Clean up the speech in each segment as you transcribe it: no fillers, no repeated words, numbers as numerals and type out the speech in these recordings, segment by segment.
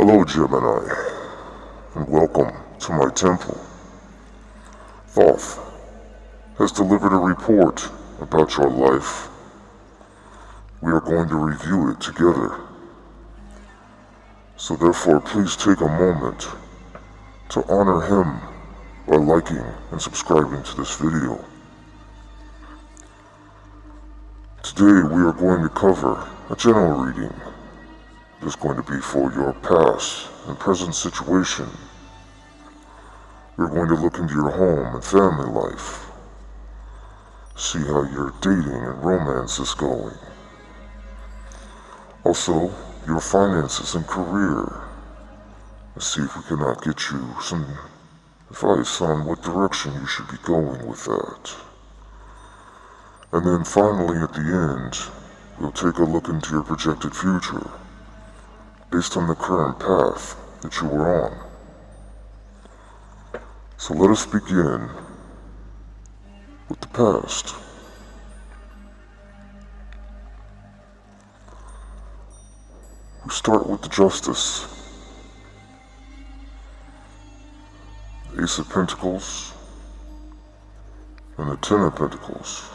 Hello, Gemini, and welcome to my temple. Thoth has delivered a report about your life. We are going to review it together. So therefore, please take a moment to honor him by liking and subscribing to this video. Today we are going to cover a general reading. It is going to be for your past and present situation. We're going to look into your home and family life, see how your dating and romance is going. Also, your finances and career. Let's see if we cannot get you some advice on what direction you should be going with that. And then finally at the end, we'll take a look into your projected future, based on the current path that you are on. So let us begin with the past. We start with the Justice, the Ace of Pentacles, and the Ten of Pentacles.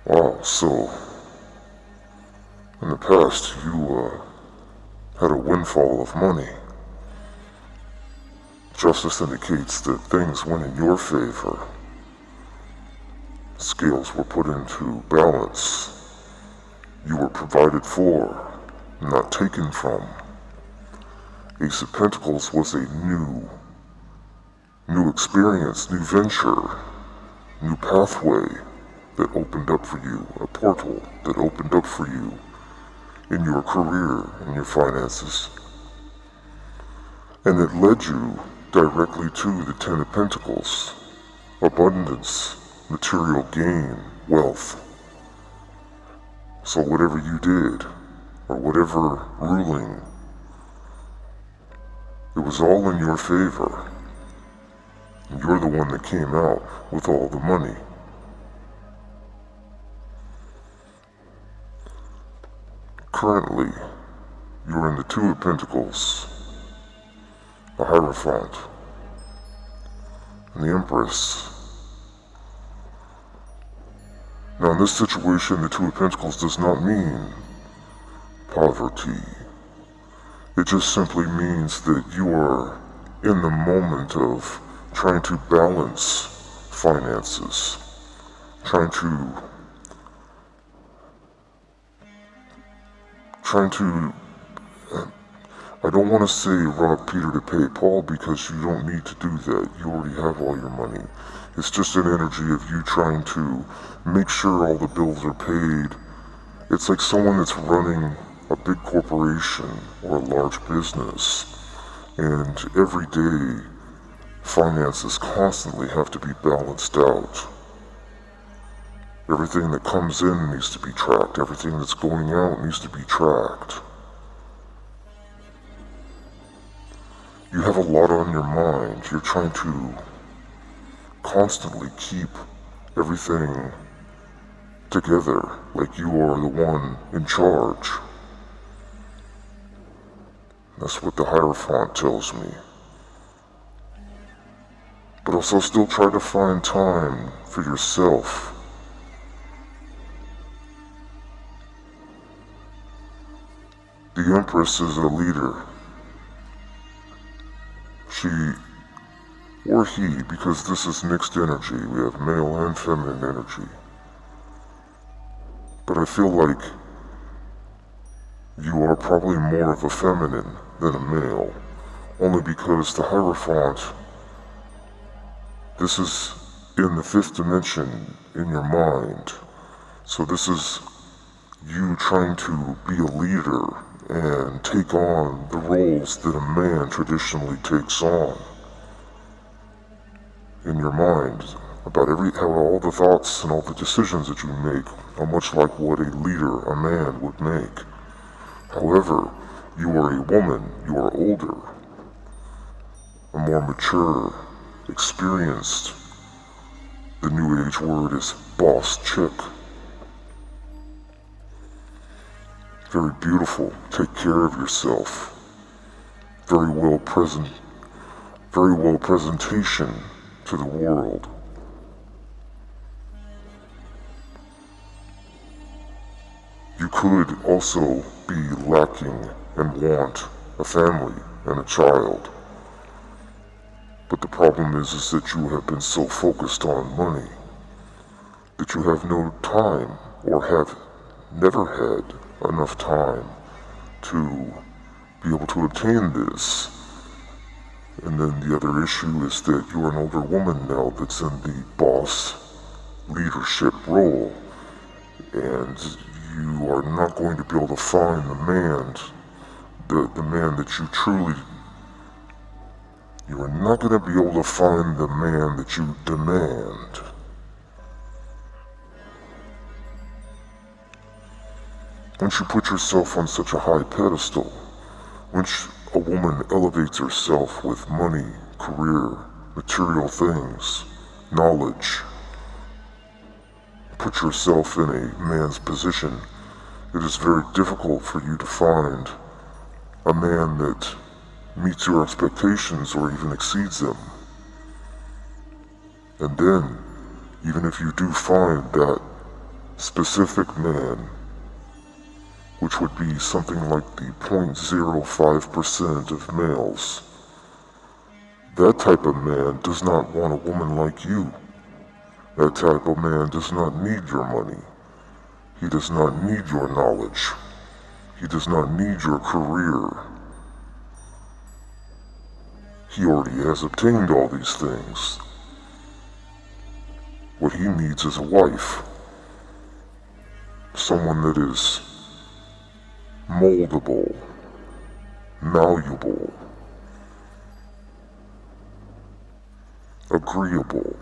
Wow, so in the past you had a windfall of money. Justice indicates that things went in your favor. Scales were put into balance. You were provided for, not taken from. Ace of Pentacles was a new experience, new venture, new pathway that opened up for you, a portal that opened up for you in your career, in your finances. And it led you directly to the Ten of Pentacles, abundance, material gain, wealth. So whatever you did, or whatever ruling, it was all in your favor. And you're the one that came out with all the money. Currently, you're in the Two of Pentacles, the Hierophant, and the Empress. Now in this situation, the Two of Pentacles does not mean poverty. It just simply means that you are in the moment of trying to balance finances, trying to I don't want to say rob Peter to pay Paul, because you don't need to do that. You already have all your money. It's just an energy of you trying to make sure all the bills are paid. It's like someone that's running a big corporation or a large business, and every day finances constantly have to be balanced out. Everything that comes in needs to be tracked. Everything that's going out needs to be tracked. You have a lot on your mind. You're trying to constantly keep everything together, like you are the one in charge. That's what the Hierophant tells me. But also still try to find time for yourself. The Empress is a leader. She, or he, because this is mixed energy, we have male and feminine energy. But I feel like you are probably more of a feminine than a male, only because the Hierophant, this is in the fifth dimension in your mind. So this is you trying to be a leader and take on the roles that a man traditionally takes on in your mind, about how all the thoughts and all the decisions that you make are much like what a leader, a man, would make. However, you are a woman, you are older, a more mature, experienced. The New Age word is boss chick. very beautiful, take care of yourself, very well presentation to the world. You could also be lacking and want a family and a child. But the problem is that you have been so focused on money that you have no time, or have never had enough time to be able to obtain this. And then the other issue is that you're an older woman now that's in the boss leadership role, and you are not going to be able to find the man that you truly, you are not going to be able to find the man that you demand. Once you put yourself on such a high pedestal, once a woman elevates herself with money, career, material things, knowledge, put yourself in a man's position, it is very difficult for you to find a man that meets your expectations or even exceeds them. And then, even if you do find that specific man, which would be something like the 0.05% of males, that type of man does not want a woman like you. That type of man does not need your money. He does not need your knowledge. He does not need your career. He already has obtained all these things. What he needs is a wife. Someone that is moldable, malleable, agreeable,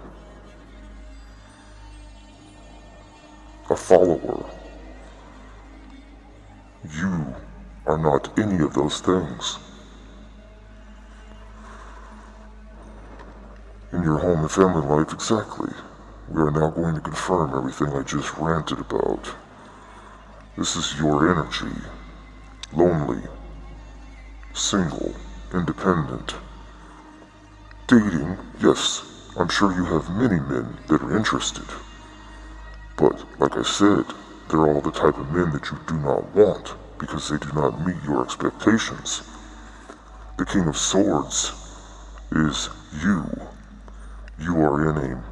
a follower. You are not any of those things. In your home and family life, exactly. We are now going to confirm everything I just ranted about. This is your energy. Lonely, single, independent. Dating, yes, I'm sure you have many men that are interested. But, like I said, they're all the type of men that you do not want because they do not meet your expectations. The King of Swords is you. You are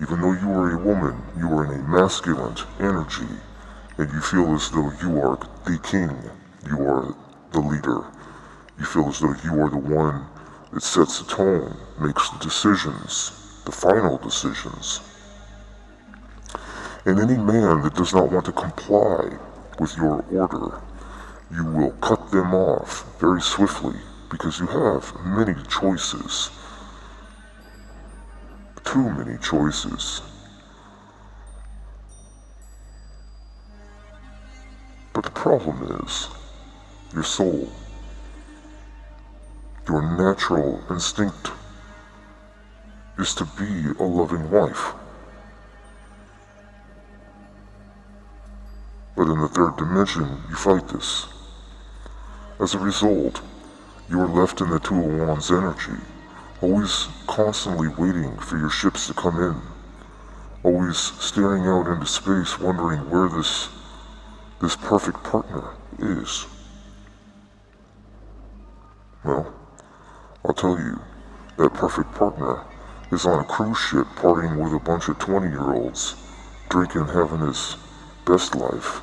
even though you are a woman, you are in a masculine energy, and you feel as though you are the king. You are the leader. You feel as though you are the one that sets the tone, makes the decisions, the final decisions. And any man that does not want to comply with your order, you will cut them off very swiftly because you have many choices. Too many choices. But the problem is, your soul, your natural instinct is to be a loving wife. But in the third dimension, you fight this. As a result, you are left in the Two of Wands energy, always constantly waiting for your ships to come in, always staring out into space wondering where this perfect partner is. Well, I'll tell you, that perfect partner is on a cruise ship partying with a bunch of 20-year-olds, drinking, having his best life.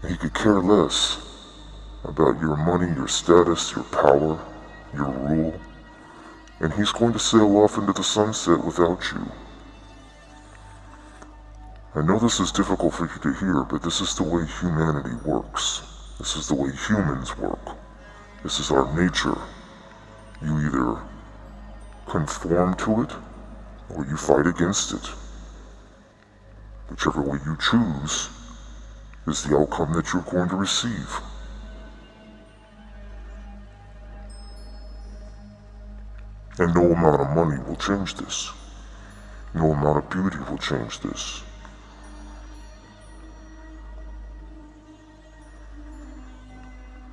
He could care less about your money, your status, your power, your rule, and he's going to sail off into the sunset without you. I know this is difficult for you to hear, but this is the way humanity works. This is the way humans work. This is our nature. You either conform to it, or you fight against it. Whichever way you choose is the outcome that you're going to receive. And no amount of money will change this. No amount of beauty will change this.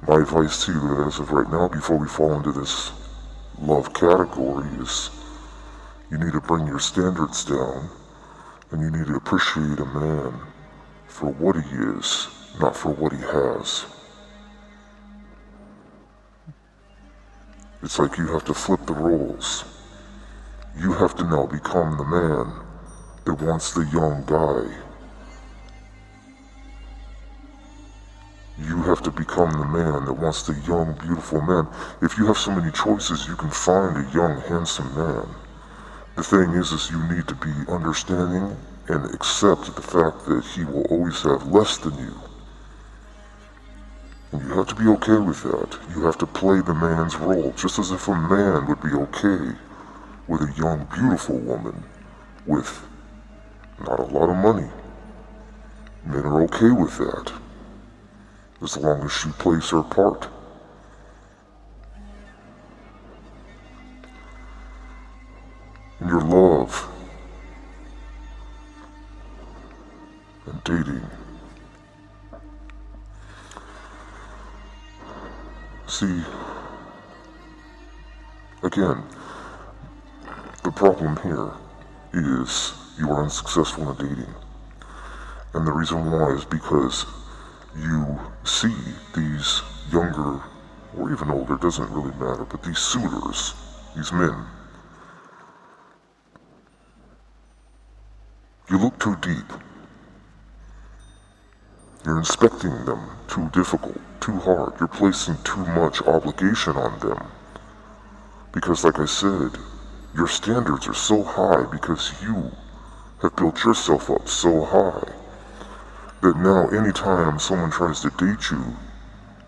My advice to you as of right now, before we fall into this love category, is you need to bring your standards down, and you need to appreciate a man for what he is, not for what he has. It's like you have to flip the roles. You have to now become the man that wants the young guy. You have to become the man that wants the young, beautiful man. If you have so many choices, you can find a young, handsome man. The thing is you need to be understanding and accept the fact that he will always have less than you. And you have to be okay with that. You have to play the man's role, just as if a man would be okay with a young, beautiful woman with not a lot of money. Men are okay with that, as long as she plays her part. In your love and dating, see, again, the problem here is you are unsuccessful in dating. And the reason why is because you see these younger, or even older, doesn't really matter, but these suitors, these men, you look too deep. You're inspecting them too difficult, too hard. You're placing too much obligation on them. Because like I said, your standards are so high because you have built yourself up so high that now anytime someone tries to date you,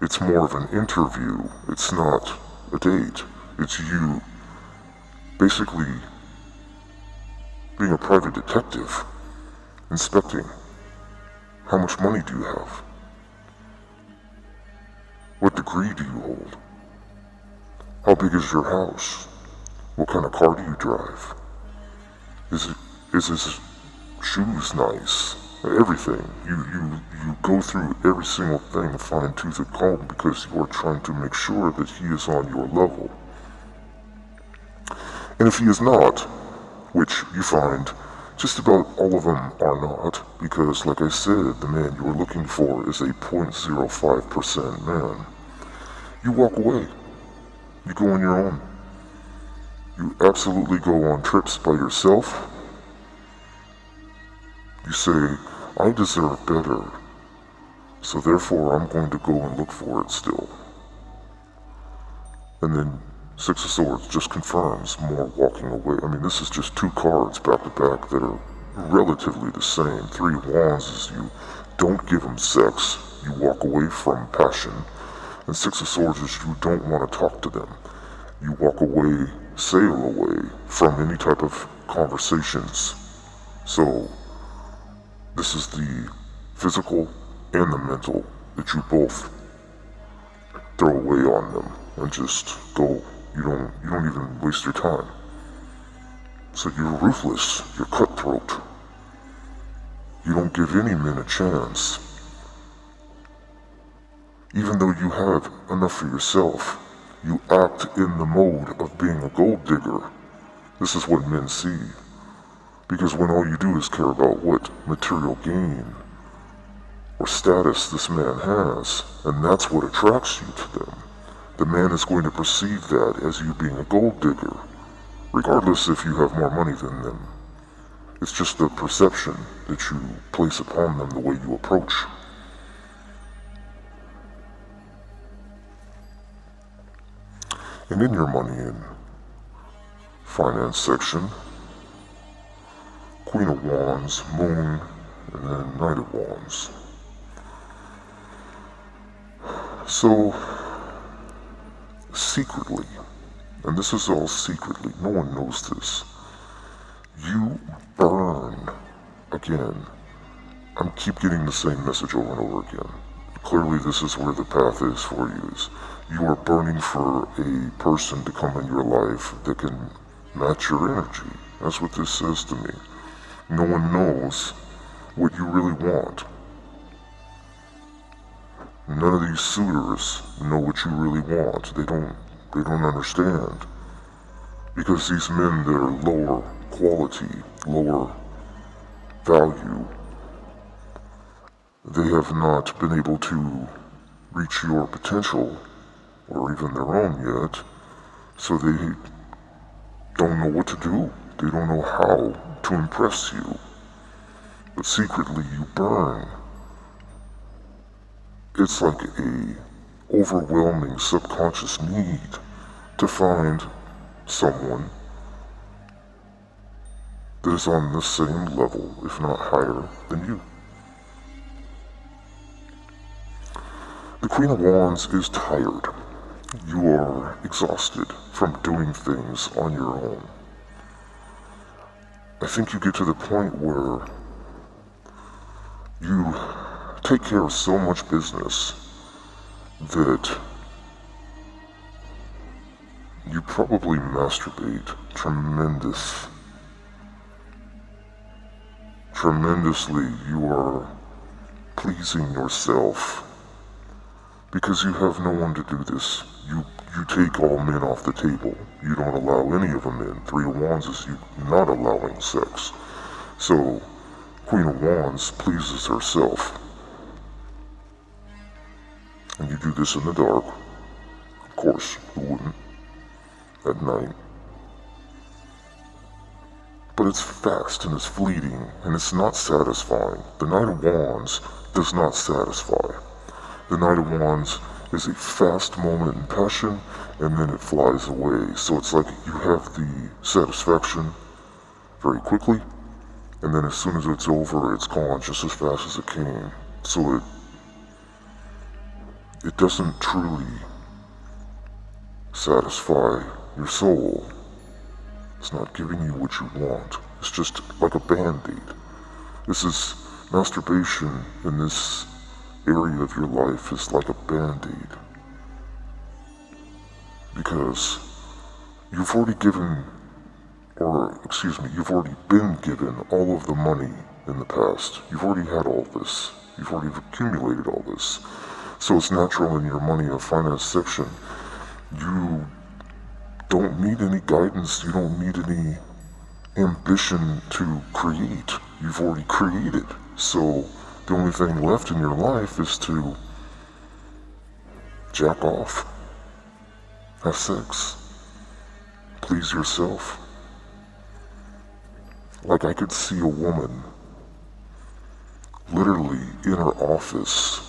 it's more of an interview. It's not a date. It's you basically being a private detective, inspecting. How much money do you have? What degree do you hold? How big is your house? What kind of car do you drive? Is his shoes nice? Everything. You go through every single thing fine tooth and comb because you are trying to make sure that he is on your level. And if he is not, which you find just about all of them are not, because like I said, the man you are looking for is a 0.05% man, you walk away. You go on your own. You absolutely go on trips by yourself. You say, I deserve better, so therefore I'm going to go and look for it still. And then Six of Swords just confirms more walking away. I mean, this is just two cards back to back that are relatively the same. Three of Wands is you don't give them sex, you walk away from passion. And Six of Swords is you don't want to talk to them. You walk away, sail away from any type of conversations. So this is the physical and the mental that you both throw away on them and just go. You don't even waste your time. So you're ruthless, you're cutthroat. You don't give any men a chance. Even though you have enough for yourself, you act in the mode of being a gold digger. This is what men see. Because when all you do is care about what material gain or status this man has, and that's what attracts you to them, the man is going to perceive that as you being a gold digger, regardless if you have more money than them. It's just the perception that you place upon them the way you approach. And in your money and finance section, Queen of Wands, Moon, and then Knight of Wands. So, secretly, and this is all secretly, no one knows this, you burn, again, I keep getting the same message over and over again. Clearly this is where the path is for you, is you are burning for a person to come in your life that can match your energy. That's what this says to me. No one knows what you really want. None of these suitors know what you really want. They don't understand. Because these men that are lower quality, lower value, they have not been able to reach your potential, or even their own yet, so they don't know what to do. They don't know how to impress you. But secretly you burn. It's like a overwhelming subconscious need to find someone that is on the same level, if not higher, than you. The Queen of Wands is tired. You are exhausted from doing things on your own. I think you get to the point where you take care of so much business that you probably masturbate tremendously. You are pleasing yourself because you have no one to do this. You take all men off the table. You don't allow any of them in. Three of Wands is you not allowing sex. So, Queen of Wands pleases herself. And you do this in the dark. Of course, who wouldn't? At night. But it's fast and it's fleeting and it's not satisfying. The Knight of Wands does not satisfy. The Knight of Wands is a fast moment in passion and then it flies away. So it's like you have the satisfaction very quickly and then as soon as it's over, it's gone just as fast as it came. So it doesn't truly satisfy your soul. It's not giving you what you want. It's just like a band-aid. This is masturbation in this area of your life is like a band-aid. Because you've already been given all of the money in the past. You've already had all this. You've already accumulated all this. So it's natural in your money and finance section. You don't need any guidance. You don't need any ambition to create. You've already created. So the only thing left in your life is to jack off, have sex, please yourself. Like I could see a woman literally in her office,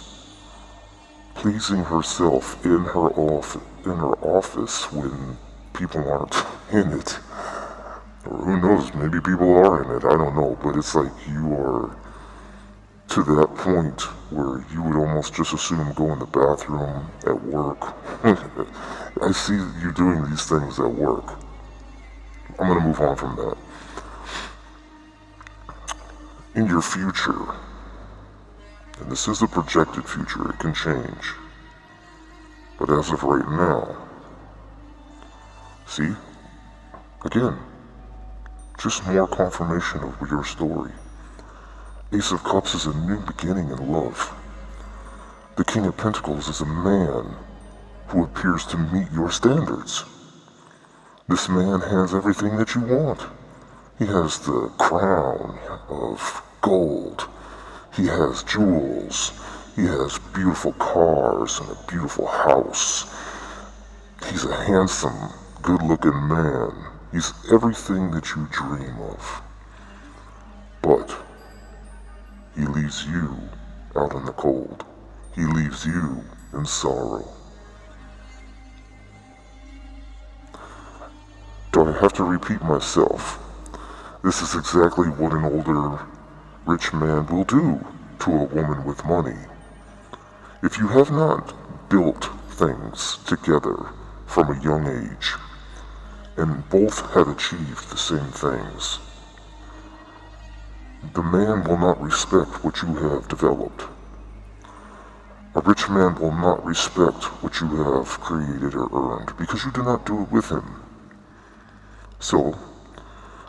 pleasing herself in her office when people aren't in it. Or who knows, maybe people are in it, I don't know, but it's like you are to that point where you would almost just assume go in the bathroom at work. I see you doing these things at work. I'm gonna move on from that. In your future, and this is a projected future, it can change. But as of right now, see? Again, just more confirmation of your story. Ace of Cups is a new beginning in love. The King of Pentacles is a man who appears to meet your standards. This man has everything that you want. He has the crown of gold. He has jewels. He has beautiful cars and a beautiful house. He's a handsome, good-looking man. He's everything that you dream of. But he leaves you out in the cold. He leaves you in sorrow. Do I have to repeat myself? This is exactly what an older, rich man will do to a woman with money. If you have not built things together from a young age, and both have achieved the same things, the man will not respect what you have developed. A rich man will not respect what you have created or earned because you do not do it with him. So,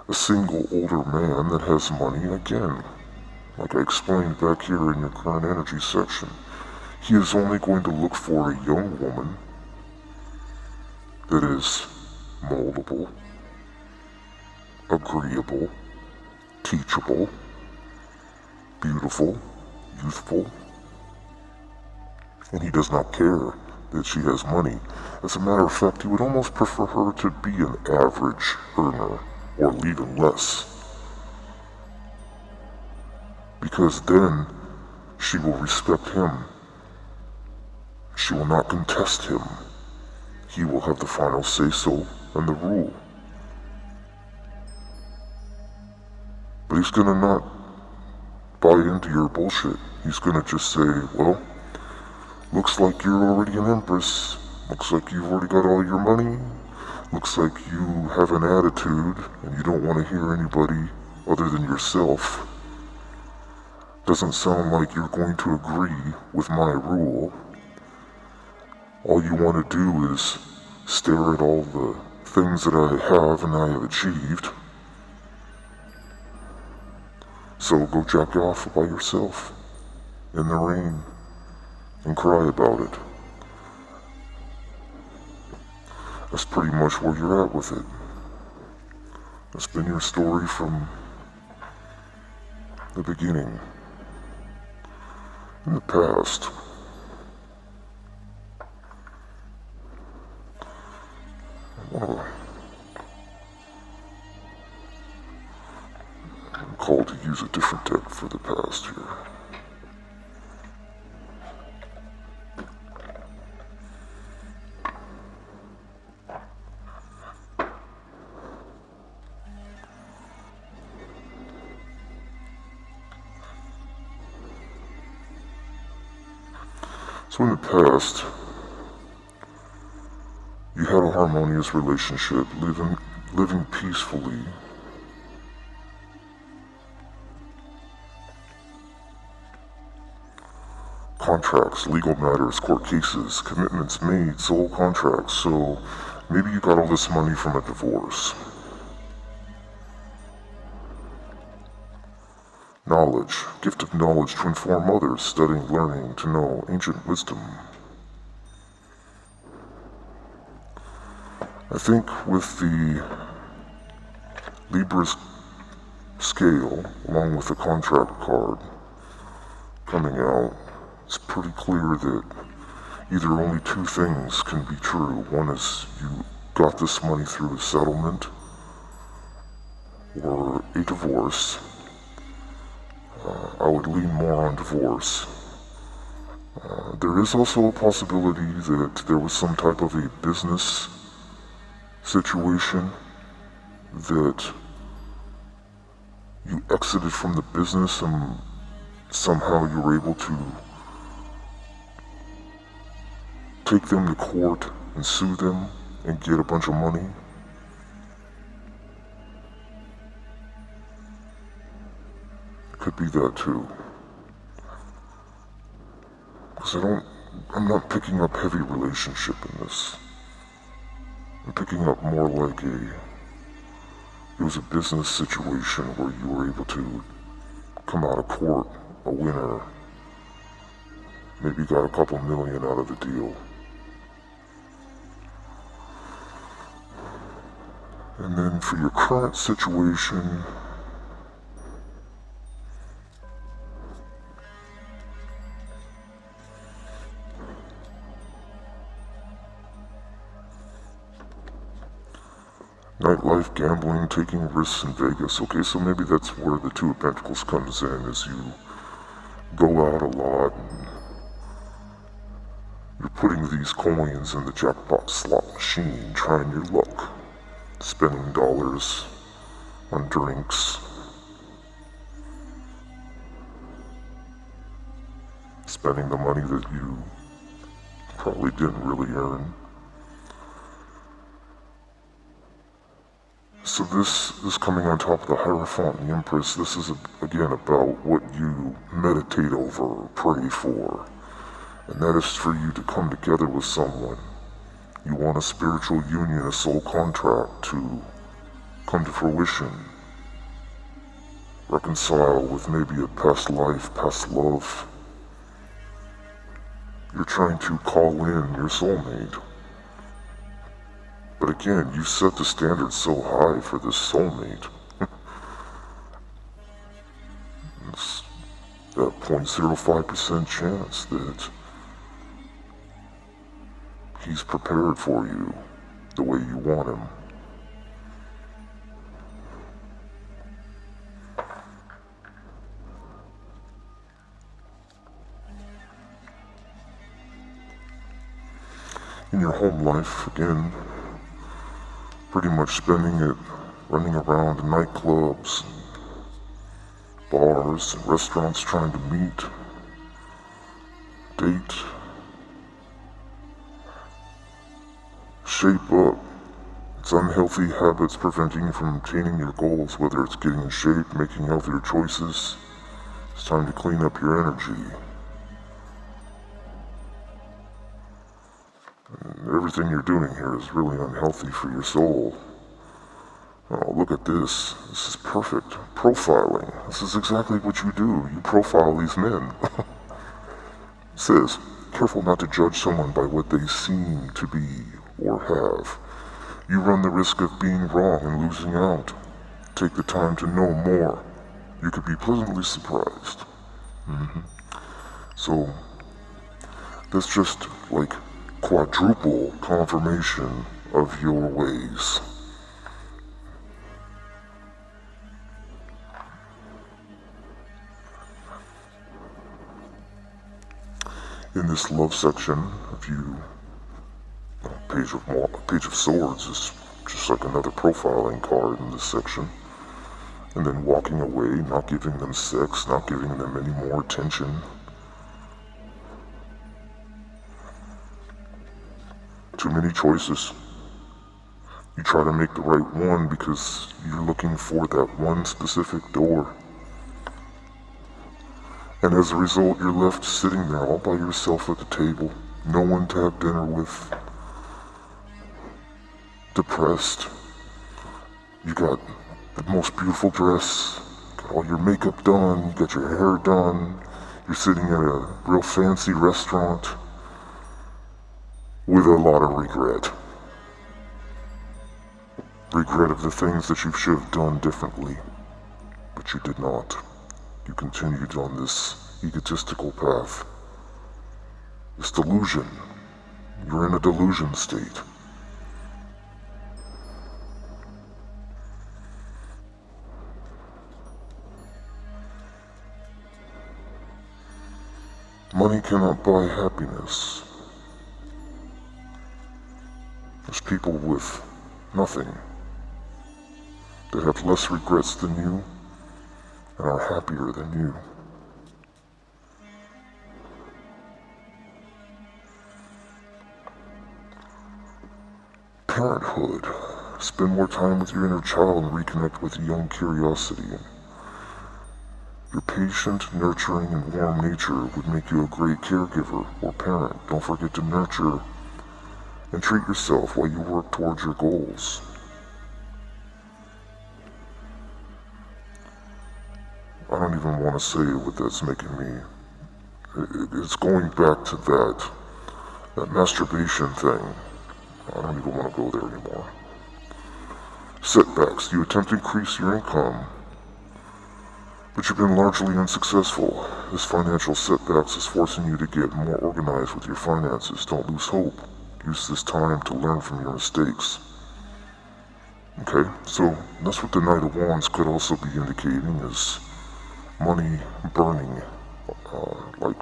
a single older man that has money, again, like I explained back here in your current energy section, He is only going to look for a young woman that is moldable, agreeable, teachable, beautiful, youthful, and he does not care that she has money. As a matter of fact, he would almost prefer her to be an average earner, or even less, because then she will respect him. She will not contest him. He will have the final say-so and the rule. But he's gonna not buy into your bullshit. He's gonna just say, well, looks like you're already an empress. Looks like you've already got all your money. Looks like you have an attitude and you don't want to hear anybody other than yourself. Doesn't sound like you're going to agree with my rule. All you want to do is stare at all the things that I have and I have achieved. So go jack off by yourself in the rain and cry about it. That's pretty much where you're at with it. That's been your story from the beginning. In the past, I'm called to use a different deck for the past here. So in the past, you had a harmonious relationship, living peacefully. Contracts, legal matters, court cases, commitments made, soul contracts, so maybe you got all this money from a divorce. Knowledge, gift of knowledge to inform others, studying, learning, to know ancient wisdom. I think with the Libra scale, along with the contract card coming out, it's pretty clear that either only two things can be true. One is you got this money through a settlement or a divorce. I would lean more on divorce. There is also a possibility that there was some type of a business situation that you exited from the business and somehow you were able to take them to court and sue them and get a bunch of money. Could be that too. Because I'm not picking up heavy relationship in this. I'm picking up more like it was a business situation where you were able to come out of court a winner. Maybe got a couple million out of the deal. And then for your current situation, nightlife, gambling, taking risks in Vegas. Okay, so maybe that's where the Two of Pentacles comes in, is you go out a lot and you're putting these coins in the jackpot slot machine, trying your luck, spending dollars on drinks, spending the money that you probably didn't really earn. So this is coming on top of the Hierophant and the Empress. This is, again, about what you meditate over or pray for. And that is for you to come together with someone. You want a spiritual union, a soul contract to come to fruition. Reconcile with maybe a past life, past love. you're trying to call in your soulmate. But again, you set the standard so high for this soulmate. It's that 0.05% chance that he's prepared for you the way you want him. In your home life, again, pretty much spending it running around in nightclubs, bars, and restaurants trying to meet, date, shape up. It's unhealthy habits preventing you from attaining your goals, whether it's getting in shape, making healthier choices. It's time to clean up your energy. Everything you're doing here is really unhealthy for your soul. Oh, look at this. This is perfect. Profiling. This is exactly what you do. You profile these men. It says, careful not to judge someone by what they seem to be or have. You run the risk of being wrong and losing out. Take the time to know more. You could be pleasantly surprised. So, that's just like quadruple confirmation of your ways. In this love section, if you page of swords is just like another profiling card in this section. And then walking away, not giving them sex, not giving them any more attention. Too many choices. You try to make the right one because you're looking for that one specific door. And as a result, you're left sitting there all by yourself at the table. No one to have dinner with. Depressed. You got the most beautiful dress, got all your makeup done, you got your hair done, you're sitting at a real fancy restaurant with a lot of regret. Regret of the things that you should have done differently, but you did not. You continued on this egotistical path. This delusion. You're in a delusion state. Money cannot buy happiness. There's people with nothing that have less regrets than you and are happier than you. Parenthood. Spend more time with your inner child and reconnect with young curiosity. Your patient, nurturing, and warm nature would make you a great caregiver or parent. Don't forget to nurture and treat yourself while you work towards your goals. I don't even want to say what that's making me. It's going back to that masturbation thing. I don't even want to go there anymore. Setbacks. You attempt to increase your income, but you've been largely unsuccessful. This financial setbacks is forcing you to get more organized with your finances. Don't lose hope. Use this time to learn from your mistakes. Okay, so that's what the Knight of Wands could also be indicating, is money burning, like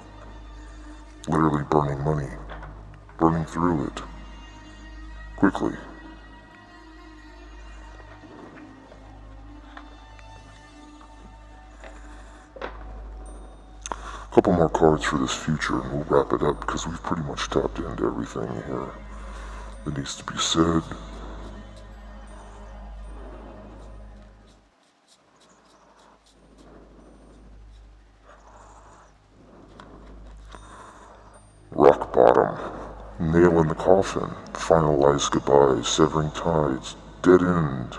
literally burning money, burning through it quickly. A couple more cards for this future and we'll wrap it up, because we've pretty much tapped into everything here that needs to be said. Rock bottom. Nail in the coffin. Finalized goodbyes. Severing tides. Dead end.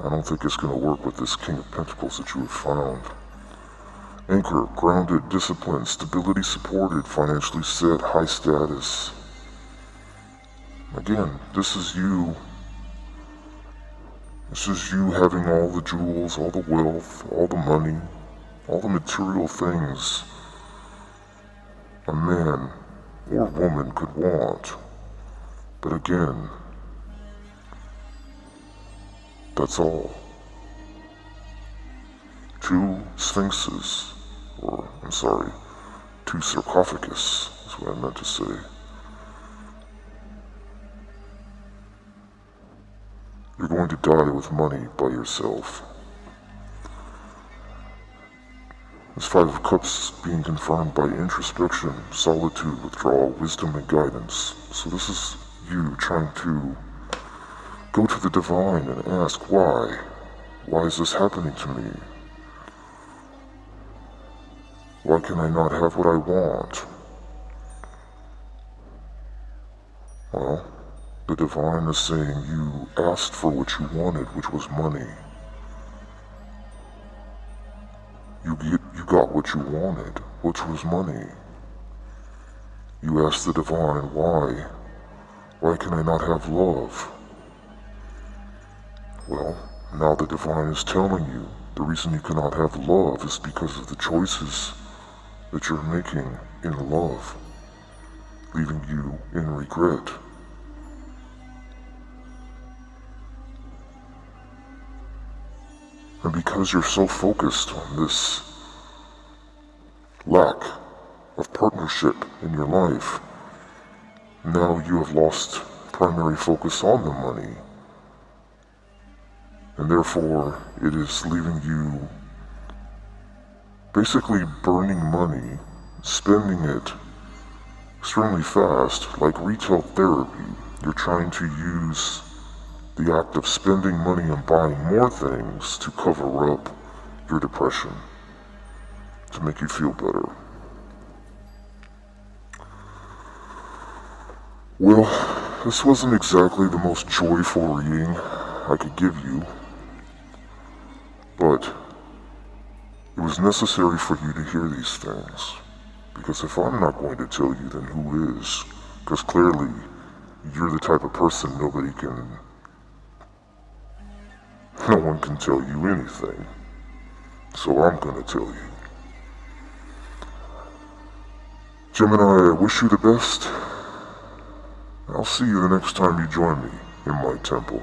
I don't think it's going to work with this King of Pentacles that you have found. Anchor, grounded, disciplined, stability supported, financially set, high status. Again, this is you. This is you having all the jewels, all the wealth, all the money, all the material things a man or woman could want. But again, that's all. Two sphinxes, or I'm sorry, two sarcophagus is what I meant to say. You're going to die with money by yourself. This Five of Cups being confirmed by introspection, solitude, withdrawal, wisdom, and guidance. So this is you trying to go to the divine and ask why. Why is this happening to me? Why can I not have what I want? Well, the divine is saying you asked for what you wanted, which was money. You got what you wanted, which was money. You asked the divine, why? Why can I not have love? Well, now the divine is telling you the reason you cannot have love is because of the choices that you're making in love, leaving you in regret. And because you're so focused on this lack of partnership in your life, now you have lost primary focus on the money. And therefore, it is leaving you basically burning money, spending it extremely fast, like retail therapy. You're trying to use the act of spending money and buying more things to cover up your depression, to make you feel better. Well, this wasn't exactly the most joyful reading I could give you, but it was necessary for you to hear these things, because if I'm not going to tell you, then who is? Because clearly, you're the type of person no one can tell you anything. So I'm gonna tell you. Gemini, I wish you the best. I'll see you the next time you join me in my temple.